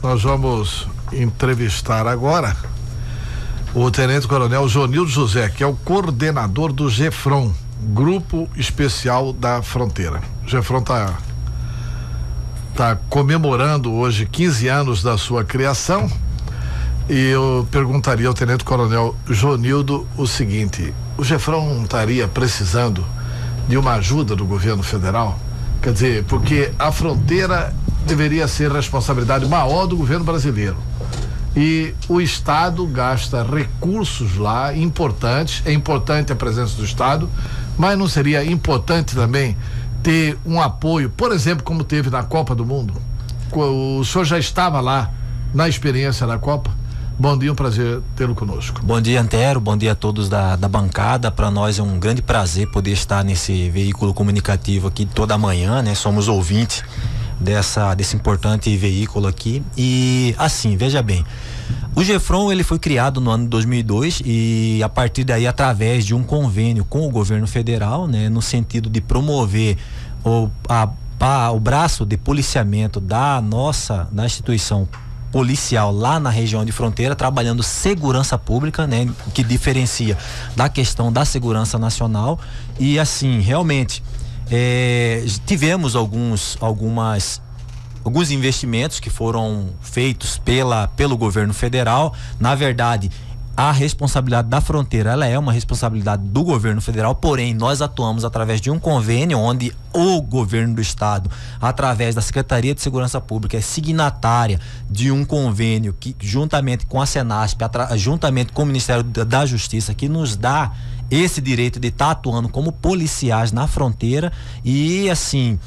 Nós vamos entrevistar agora o Tenente Coronel Jonildo José, que é o coordenador do GEFRON, Grupo Especial da Fronteira. O GEFRON tá comemorando hoje 15 anos da sua criação, e eu perguntaria ao Tenente Coronel Jonildo o seguinte: o GEFRON não estaria precisando de uma ajuda do governo federal? Quer dizer, porque a fronteira deveria ser responsabilidade maior do governo brasileiro. E o Estado gasta recursos lá importantes, é importante a presença do Estado, mas não seria importante também ter um apoio, por exemplo, como teve na Copa do Mundo? O senhor já estava lá na experiência da Copa? Bom dia, um prazer tê-lo conosco. Bom dia, Antero, bom dia a todos da bancada. Para nós é um grande prazer poder estar nesse veículo comunicativo aqui toda manhã, né? Somos ouvintes desse importante veículo aqui. E assim, veja bem, o GEFRON ele foi criado no ano de 2002 e a partir daí, através de um convênio com o governo federal, né, no sentido de promover o braço de policiamento da instituição policial lá na região de fronteira, trabalhando segurança pública, né, que diferencia da questão da segurança nacional. E assim, realmente tivemos alguns investimentos que foram feitos pelo governo federal. Na verdade, a responsabilidade da fronteira, ela é uma responsabilidade do governo federal, porém nós atuamos através de um convênio onde o governo do estado, através da Secretaria de Segurança Pública, é signatária de um convênio que, juntamente com a Senasp, juntamente com o Ministério da Justiça, que nos dá esse direito de estar atuando como policiais na fronteira. E assim,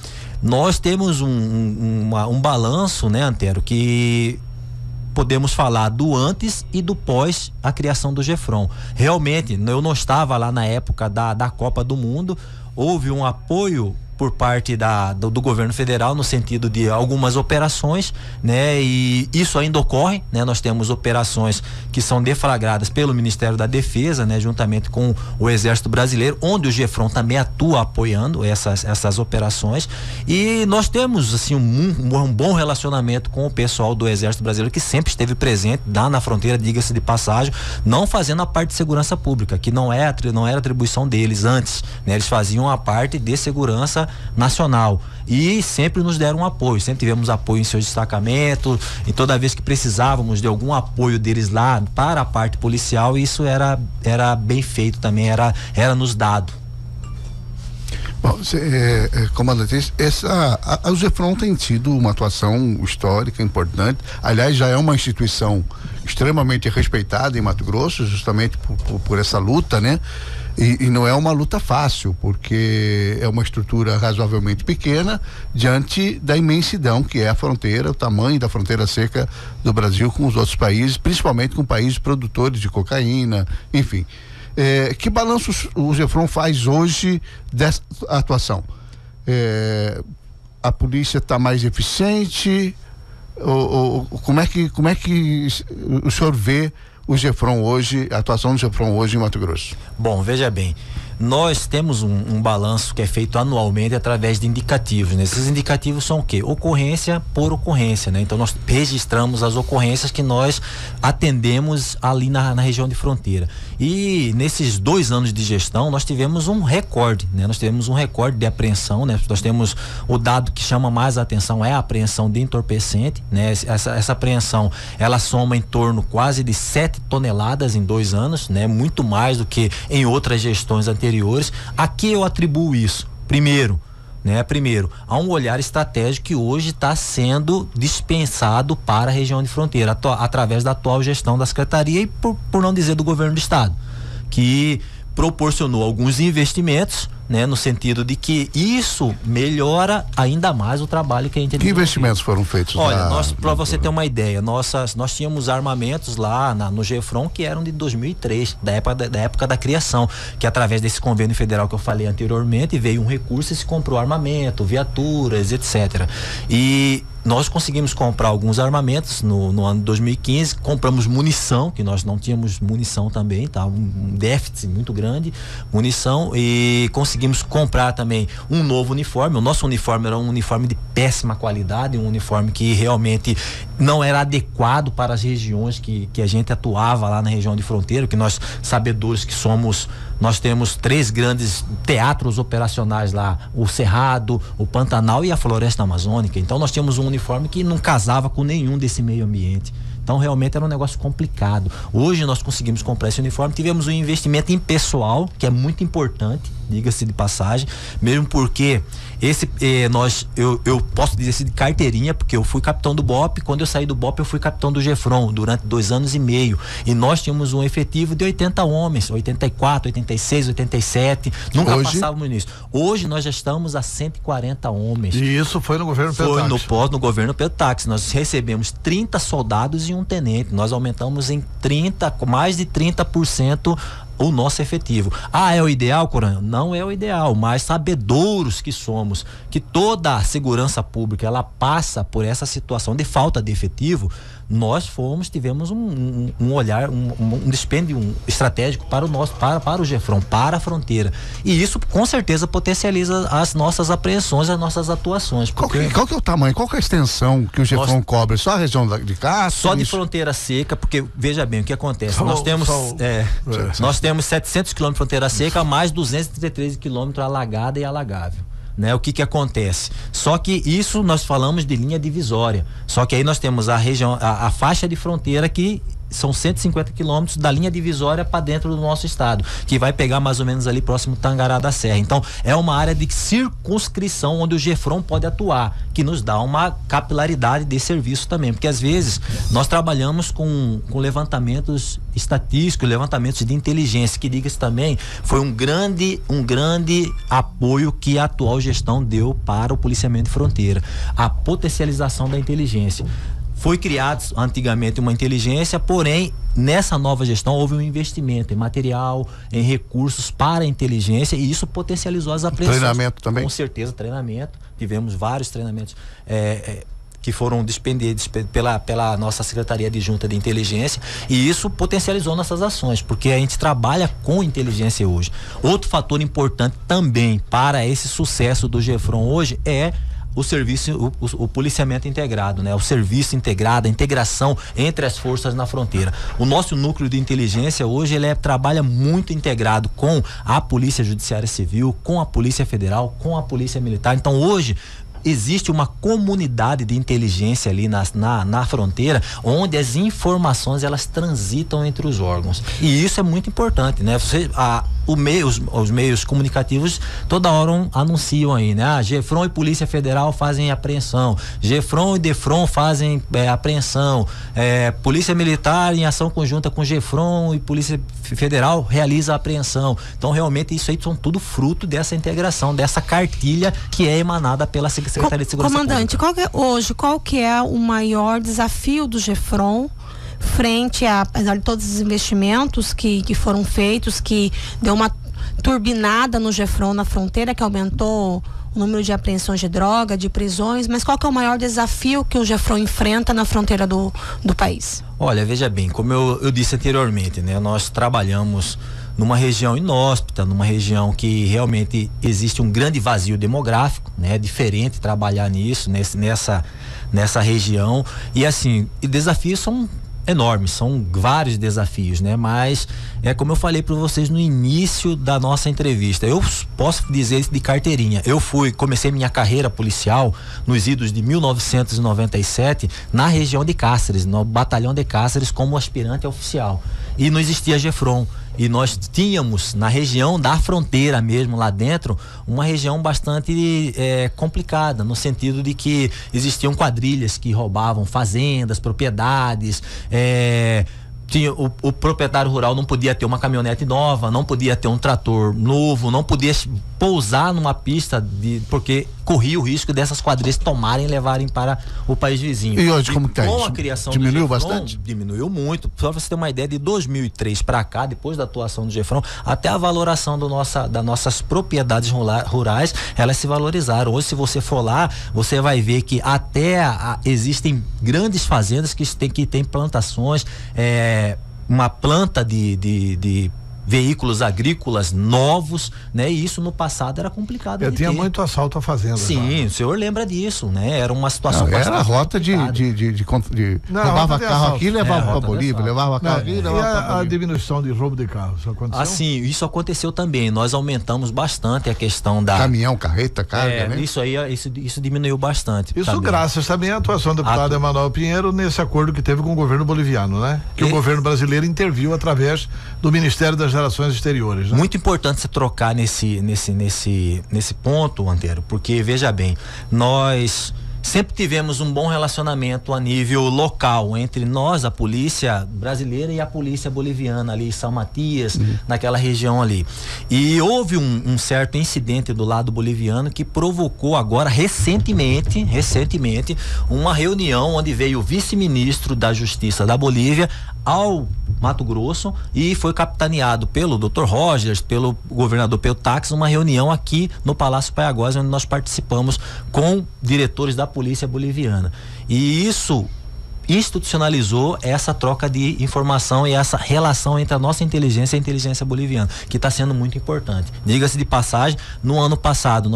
nós temos um balanço, né, Antero, que podemos falar do antes e do pós a criação do GEFRON. Realmente, eu não estava lá na época da Copa do Mundo. Houve um apoio por parte do governo federal no sentido de algumas operações, né? E isso ainda ocorre, né? Nós temos operações que são deflagradas pelo Ministério da Defesa, né? Juntamente com o Exército Brasileiro, onde o GEFRON também atua apoiando essas operações. E nós temos assim um bom relacionamento com o pessoal do Exército Brasileiro, que sempre esteve presente lá na fronteira, diga-se de passagem, não fazendo a parte de segurança pública, que não era atribuição deles antes, né? Eles faziam a parte de segurança nacional e sempre nos deram um apoio, sempre tivemos apoio em seus destacamentos, e toda vez que precisávamos de algum apoio deles lá para a parte policial, isso era bem feito também, era nos dado. Bom, comandante, o GEFRON tem tido uma atuação histórica importante. Aliás, já é uma instituição extremamente respeitada em Mato Grosso, justamente por essa luta, né? E não é uma luta fácil, porque é uma estrutura razoavelmente pequena diante da imensidão que é a fronteira, o tamanho da fronteira seca do Brasil com os outros países, principalmente com países produtores de cocaína, enfim. Que balanço o GEFRON faz hoje dessa atuação? A polícia está mais eficiente? Como é que o senhor vê o GEFRON hoje, a atuação do GEFRON hoje em Mato Grosso? Bom, veja bem, nós temos um balanço que é feito anualmente através de indicativos, né? Esses indicativos são o quê? Ocorrência por ocorrência, né? Então nós registramos as ocorrências que nós atendemos ali na região de fronteira. E nesses 2 anos de gestão nós tivemos um recorde, né? Nós tivemos um recorde de apreensão, né? Nós temos o dado que chama mais a atenção, é a apreensão de entorpecente, né? Essa apreensão, ela soma em torno quase de 7 toneladas em 2 anos, né? Muito mais do que em outras gestões anteriores. A que eu atribuo isso? Primeiro, há um olhar estratégico que hoje está sendo dispensado para a região de fronteira, através da atual gestão da Secretaria e por não dizer do governo do estado, que proporcionou alguns investimentos, né, no sentido de que isso melhora ainda mais o trabalho que a gente... Que investimentos foram feitos? Olha, para você ter uma ideia, nós tínhamos armamentos lá no GEFRON que eram de 2003, da época da criação, que através desse convênio federal que eu falei anteriormente, veio um recurso e se comprou armamento, viaturas, etc. E nós conseguimos comprar alguns armamentos no ano de 2015, compramos munição, que nós não tínhamos munição também, tá? Um déficit muito grande, munição, e conseguimos comprar também um novo uniforme. O nosso uniforme era um uniforme de péssima qualidade, um uniforme que realmente não era adequado para as regiões que a gente atuava lá na região de fronteira, que nós sabedores que somos, nós temos 3 grandes teatros operacionais lá, o Cerrado, o Pantanal e a Floresta Amazônica. Então nós tínhamos um uniforme que não casava com nenhum desse meio ambiente. Então realmente era um negócio complicado. Hoje nós conseguimos comprar esse uniforme, tivemos um investimento em pessoal, que é muito importante, diga-se de passagem, mesmo porque eu posso dizer assim de carteirinha, porque eu fui capitão do BOP, quando eu saí do BOP eu fui capitão do GEFRON durante 2 anos e meio, e nós tínhamos um efetivo de 80 homens, 84, 86, 87, nunca passávamos nisso. Hoje nós já estamos a 140 homens. E isso foi no governo Pedro Táxi? Foi no governo Pedro Táxi. Nós recebemos 30 soldados e um tenente, nós aumentamos em mais de 30% o nosso efetivo. É o ideal, Coronel? Não é o ideal, mas sabedouros que somos, que toda a segurança pública ela passa por essa situação de falta de efetivo, nós tivemos um olhar, um dispêndio estratégico para o GEFRON, para a fronteira. E isso com certeza potencializa as nossas apreensões, as nossas atuações. Qual que é o tamanho, qual que é a extensão que o GEFRON cobre? Só a região de Cáceres? Só de fronteira seca, porque veja bem o que acontece. Nós temos 700 quilômetros de fronteira seca, mais 233 quilômetros alagada e alagável. Né? O que acontece? Só que isso nós falamos de linha divisória. Só que aí nós temos a faixa de fronteira que são 150 quilômetros da linha divisória para dentro do nosso estado, que vai pegar mais ou menos ali próximo Tangará da Serra. Então é uma área de circunscrição onde o GEFRON pode atuar, que nos dá uma capilaridade de serviço também, porque às vezes nós trabalhamos com levantamentos estatísticos, levantamentos de inteligência, que diga-se também, foi um grande apoio que a atual gestão deu para o policiamento de fronteira, a potencialização da inteligência. Foi criado antigamente uma inteligência, porém nessa nova gestão houve um investimento em material, em recursos para a inteligência, e isso potencializou as apreensões. Treinamento também? Com certeza, treinamento. Tivemos vários treinamentos que foram dispendidos pela nossa Secretaria Adjunta de Inteligência, e isso potencializou nossas ações, porque a gente trabalha com inteligência hoje. Outro fator importante também para esse sucesso do GEFRON hoje é o serviço, o policiamento integrado, né? O serviço integrado, a integração entre as forças na fronteira. O nosso núcleo de inteligência hoje trabalha muito integrado com a Polícia Judiciária Civil, com a Polícia Federal, com a Polícia Militar. Então hoje existe uma comunidade de inteligência ali na fronteira, onde as informações elas transitam entre os órgãos, e isso é muito importante, né? Os meios comunicativos toda hora anunciam aí, né? GEFRON e Polícia Federal fazem apreensão, GEFRON e DEFRON fazem apreensão, Polícia Militar em ação conjunta com GEFRON e Polícia Federal realiza a apreensão. Então realmente isso aí são tudo fruto dessa integração, dessa cartilha que é emanada pela Secretaria de Segurança Comandante, Pública. qual que é o maior desafio do GEFRON frente apesar de todos os investimentos que foram feitos, que deu uma turbinada no GEFRON na fronteira, que aumentou o número de apreensões de droga, de prisões, mas qual que é o maior desafio que o GEFRON enfrenta na fronteira do país? Olha, veja bem, como eu disse anteriormente, né? Nós trabalhamos numa região inóspita, numa região que realmente existe um grande vazio demográfico, né? É diferente trabalhar nessa região, e assim, desafios são enormes, são vários desafios, né? Mas como eu falei para vocês no início da nossa entrevista, eu posso dizer isso de carteirinha. Comecei minha carreira policial nos idos de 1997 na região de Cáceres, no batalhão de Cáceres, como aspirante oficial, e não existia GEFRON. E nós tínhamos na região da fronteira mesmo, lá dentro, uma região bastante complicada, no sentido de que existiam quadrilhas que roubavam fazendas, propriedades, o proprietário rural não podia ter uma caminhonete nova, não podia ter um trator novo, não podia pousar numa pista porque corria o risco dessas quadrilhas tomarem e levarem para o país vizinho. E hoje como que com a criação diminuiu do GEFRON, bastante? Diminuiu muito. Só para você ter uma ideia, de 2003 para cá, depois da atuação do GEFRON, até a valoração das nossas propriedades rurais, elas se valorizaram. Hoje, se você for lá, você vai ver que existem grandes fazendas que tem plantações, uma planta de veículos agrícolas novos, né? E isso no passado era complicado. Tinha muito assalto à fazenda. Sim, o senhor lembra disso, né? Era uma situação era a rota de roubava carro aqui e levava para Bolívia, levava carro aqui e levava para Bolívia. A diminuição de roubo de carro, isso aconteceu? Assim, isso aconteceu também. Nós aumentamos bastante a questão da caminhão, carreta, carga, né? Isso diminuiu bastante. Isso graças também à atuação do deputado Emanuel Pinheiro nesse acordo que teve com o governo boliviano, né? Que o governo brasileiro interviu através do Ministério das Relações Exteriores, né? Muito importante você trocar nesse ponto, Antero, porque veja bem, nós sempre tivemos um bom relacionamento a nível local entre nós, a polícia brasileira e a polícia boliviana ali em São Matias, naquela região ali. E houve um certo incidente do lado boliviano que provocou agora recentemente uma reunião onde veio o vice-ministro da Justiça da Bolívia ao Mato Grosso e foi capitaneado pelo Dr. Rogers, pelo governador Peltax, uma reunião aqui no Palácio Paiagós, onde nós participamos com diretores da polícia boliviana. E isso institucionalizou essa troca de informação e essa relação entre a nossa inteligência e a inteligência boliviana, que está sendo muito importante. Diga-se de passagem, no ano passado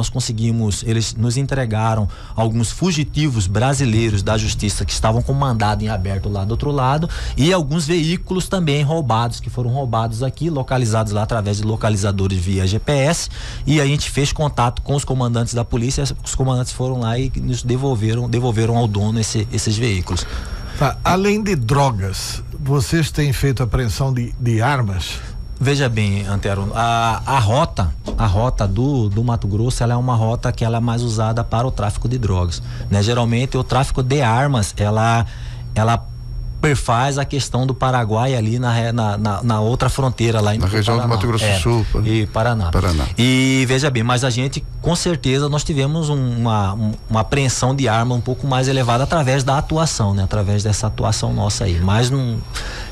eles nos entregaram alguns fugitivos brasileiros da justiça que estavam com mandado em aberto lá do outro lado e alguns veículos também roubados, que foram roubados aqui, localizados lá através de localizadores via GPS, e a gente fez contato com os comandantes da polícia, os comandantes foram lá e nos devolveram ao dono esses veículos. Tá. Além de drogas, vocês têm feito apreensão de armas? Veja bem, Antero, a rota do Mato Grosso, ela é uma rota que ela é mais usada para o tráfico de drogas, né? Geralmente o tráfico de armas, ela perfaz a questão do Paraguai ali na outra fronteira lá na região do Mato Grosso do Sul e Paraná. E veja bem, mas a gente, com certeza, nós tivemos uma apreensão de arma um pouco mais elevada através da atuação, né? Através dessa atuação nossa aí, mas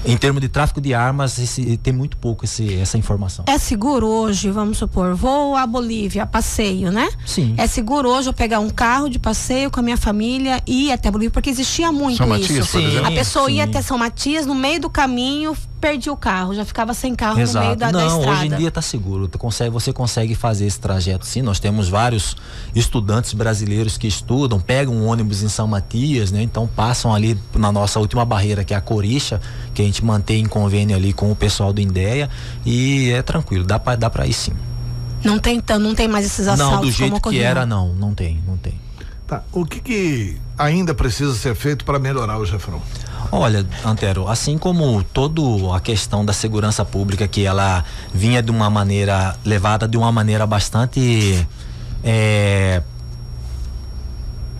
em termos de tráfico de armas tem muito pouco essa informação. É seguro hoje, vamos supor, vou à Bolívia, passeio, né? Sim. É seguro hoje eu pegar um carro de passeio com a minha família e ir até a Bolívia, porque existia muito São Matias, isso. por exemplo? A pessoa ia até São Matias, no meio do caminho perdi o carro, já ficava sem carro. Exato. No meio da estrada. Hoje em dia está seguro, você consegue fazer esse trajeto sim. Nós temos vários estudantes brasileiros que estudam, pegam um ônibus em São Matias, né? Então passam ali na nossa última barreira, que é a Corixa, que a gente mantém em convênio ali com o pessoal do INDEA, e é tranquilo, dá para ir sim. Não tem mais esses assaltos. Não, do jeito como que era, não tem. Tá. O que ainda precisa ser feito para melhorar o Jefferson? Olha, Antero, assim como toda a questão da segurança pública, que ela vinha levada de uma maneira bastante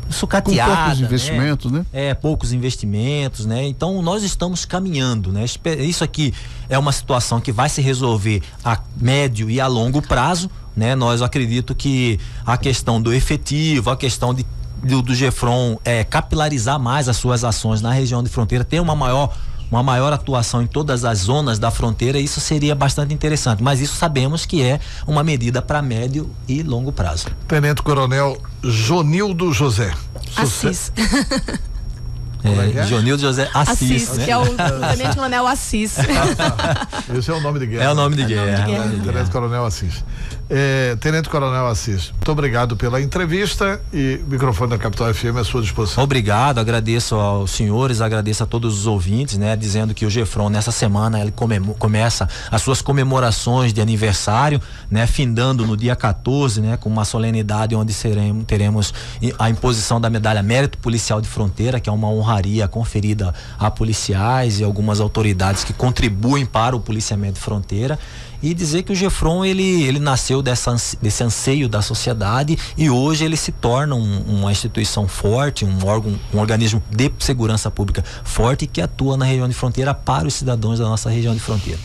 sucateada, com poucos investimentos, né? Poucos investimentos, né? Então nós estamos caminhando, né? Isso aqui é uma situação que vai se resolver a médio e a longo prazo, né? Nós acredito que a questão do efetivo, a questão do Jefferson capilarizar mais as suas ações na região de fronteira, ter uma maior atuação em todas as zonas da fronteira, isso seria bastante interessante, mas isso sabemos que é uma medida para médio e longo prazo. Tenente Coronel Jonildo José Assis. Jonildo José Assis, né? Que é o Tenente Coronel Assis. Esse é o nome de guerra. É o nome de guerra. Tenente Coronel Assis. Tenente Coronel Assis, muito obrigado pela entrevista, e o microfone da Capital FM à sua disposição. Obrigado, agradeço aos senhores, agradeço a todos os ouvintes, né? Dizendo que o Jefferson, nessa semana, ele começa as suas comemorações de aniversário, né? Findando no dia 14, né? Com uma solenidade onde teremos a imposição da medalha Mérito Policial de Fronteira, que é uma honraria conferida a policiais e algumas autoridades que contribuem para o policiamento de fronteira. E dizer que o Jefferson ele nasceu desse anseio da sociedade, e hoje ele se torna uma instituição forte, um organismo de segurança pública forte, que atua na região de fronteira para os cidadãos da nossa região de fronteira.